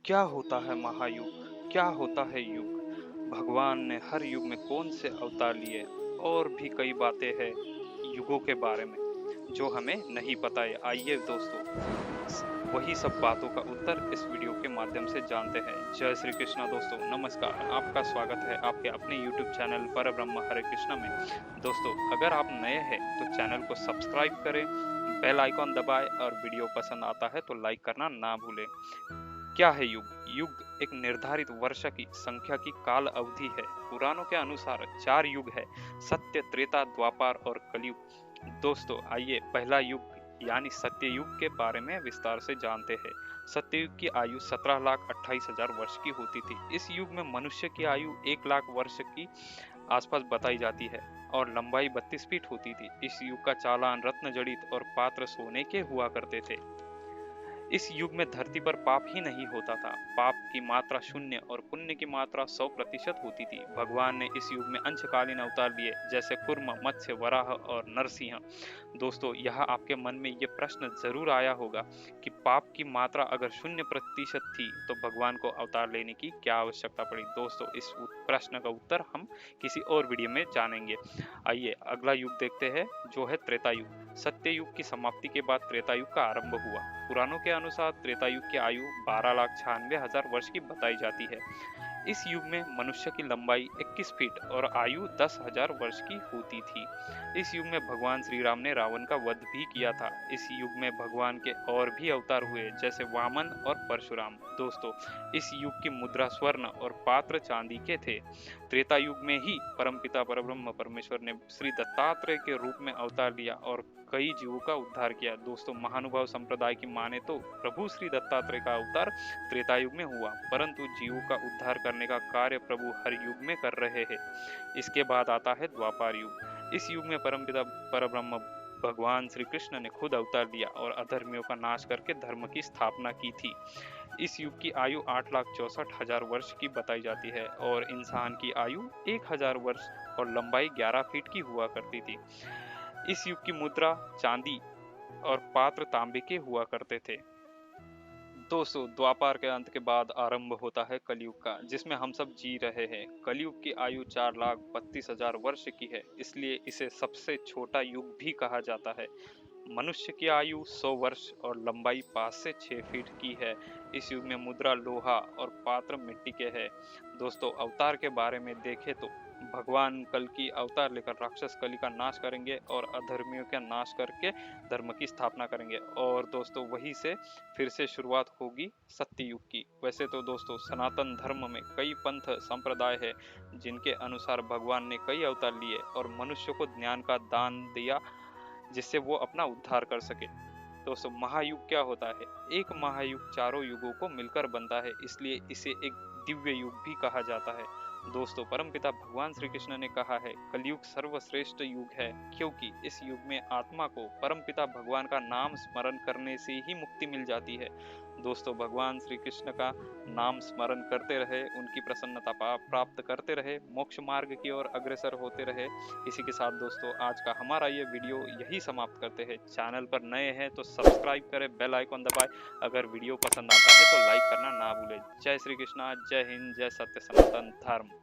क्या होता है महायुग? क्या होता है युग? भगवान ने हर युग में कौन से अवतार लिए? और भी कई बातें हैं युगों के बारे में जो हमें नहीं पता है। आइए दोस्तों, वही सब बातों का उत्तर इस वीडियो के माध्यम से जानते हैं। जय श्री कृष्णा दोस्तों, नमस्कार। आपका स्वागत है आपके अपने YouTube चैनल परब्रह्म हरे कृष्णा में। दोस्तों, अगर आप नए हैं तो चैनल को सब्सक्राइब करें, बेल आइकॉन दबाएं और वीडियो पसंद आता है तो लाइक करना ना भूलें। क्या है युग? युग एक निर्धारित वर्ष की संख्या की काल अवधि है। पुराणों के अनुसार 4 युग है: सत्य, त्रेता, द्वापर और कलयुग। दोस्तों, आइए पहला युग यानी सत्य युग के बारे में विस्तार से जानते हैं। सत्ययुग की आयु 17,28,000 वर्ष की होती थी। इस युग में मनुष्य की आयु 1 लाख वर्ष की आसपास बताई जाती है और लंबाई 32 फीट होती थी। इस युग का चालान रत्न जड़ित और पात्र सोने के हुआ करते थे। इस युग में धरती पर पाप ही नहीं होता था। पाप की मात्रा 0 और पुण्य की मात्रा 100% होती थी। भगवान ने इस युग में अंशकालीन अवतार लिए, जैसे कुर्म, मत्स्य, वराह और नरसिंह। दोस्तों, यह आपके मन में ये प्रश्न जरूर आया होगा कि पाप की मात्रा अगर 0% थी तो भगवान को अवतार लेने की क्या आवश्यकता पड़ी। दोस्तों, इस प्रश्न का उत्तर हम किसी और वीडियो में जानेंगे। आइए अगला युग देखते हैं, जो है त्रेता युग। सत्य युग की समाप्ति के बाद त्रेता युग का आरंभ हुआ। पुराणों के अनुसार त्रेता युग की आयु 12,96,000 वर्ष की बताई जाती है। इस युग में मनुष्य की लंबाई 21 फीट और आयु 10,000 वर्ष की होती थी। इस युग में भगवान श्री राम ने रावण का वध भी किया था। इस युग में भगवान के और भी अवतार हुए, जैसे वामन और परशुराम। दोस्तों, इस युग की मुद्रा स्वर्ण और पात्र चांदी के थे। त्रेता युग में ही परमपिता परब्रह्म परमेश्वर ने श्री दत्तात्रेय के रूप में अवतार लिया और कई जीवों का उद्धार किया। दोस्तों, महानुभाव संप्रदाय की माने तो प्रभु श्री दत्तात्रेय का अवतार त्रेता युग में हुआ, परंतु जीवों का उद्धार करने का कार्य प्रभु हर युग में कर रहे हैं। इसके बाद आता है द्वापर युग। इस युग में परमपिता परब्रह्म भगवान श्री कृष्ण ने खुद अवतार लिया और अधर्मियों का नाश करके धर्म की स्थापना की थी। इस युग की आयु 8,64,000 वर्ष की बताई जाती है और इंसान की आयु 1,000 वर्ष और लंबाई 11 फीट की हुआ करती थी। इस युग की मुद्रा चांदी और पात्र तांबे के हुआ करते थे। दोस्तों, द्वापर के अंत के बाद आरंभ होता है कलयुग का, जिसमें हम सब जी रहे हैं। कलयुग की आयु 4,32,000 वर्ष की है, इसलिए इसे सबसे छोटा युग भी कहा जाता है। मनुष्य की आयु 100 वर्ष और लंबाई 5 से 6 फीट की है। इस युग में मुद्रा लोहा और पात्र मिट्टी के हैं। दोस्तों, अवतार के बारे में देखें तो भगवान कल की अवतार लेकर राक्षस कली का नाश करेंगे और अधर्मियों का नाश करके धर्म की स्थापना करेंगे। और दोस्तों, वहीं से फिर से शुरुआत होगी सत्य युग की। वैसे तो दोस्तों, सनातन धर्म में कई पंथ संप्रदाय है जिनके अनुसार भगवान ने कई अवतार लिए और मनुष्य को ज्ञान का दान दिया, जिससे वो अपना उद्धार कर सके। दोस्तों, महायुग क्या होता है? एक महायुग चारों युगों को मिलकर बनता है, इसलिए इसे एक दिव्य युग भी कहा जाता है। दोस्तों, परमपिता भगवान श्री कृष्ण ने कहा है, कलयुग सर्वश्रेष्ठ युग है, क्योंकि इस युग में आत्मा को परमपिता भगवान का नाम स्मरण करने से ही मुक्ति मिल जाती है। दोस्तों, भगवान श्री कृष्ण का नाम स्मरण करते रहे, उनकी प्रसन्नता प्राप्त करते रहे, मोक्ष मार्ग की ओर अग्रसर होते रहे। इसी के साथ दोस्तों, आज का हमारा ये वीडियो यही समाप्त करते हैं। चैनल पर नए हैं तो सब्सक्राइब करें, बेल आइकॉन दबाएं। अगर वीडियो पसंद आता है तो लाइक करना ना भूलें। जय श्री कृष्णा, जय हिंद, जय सत्य सनातन धर्म।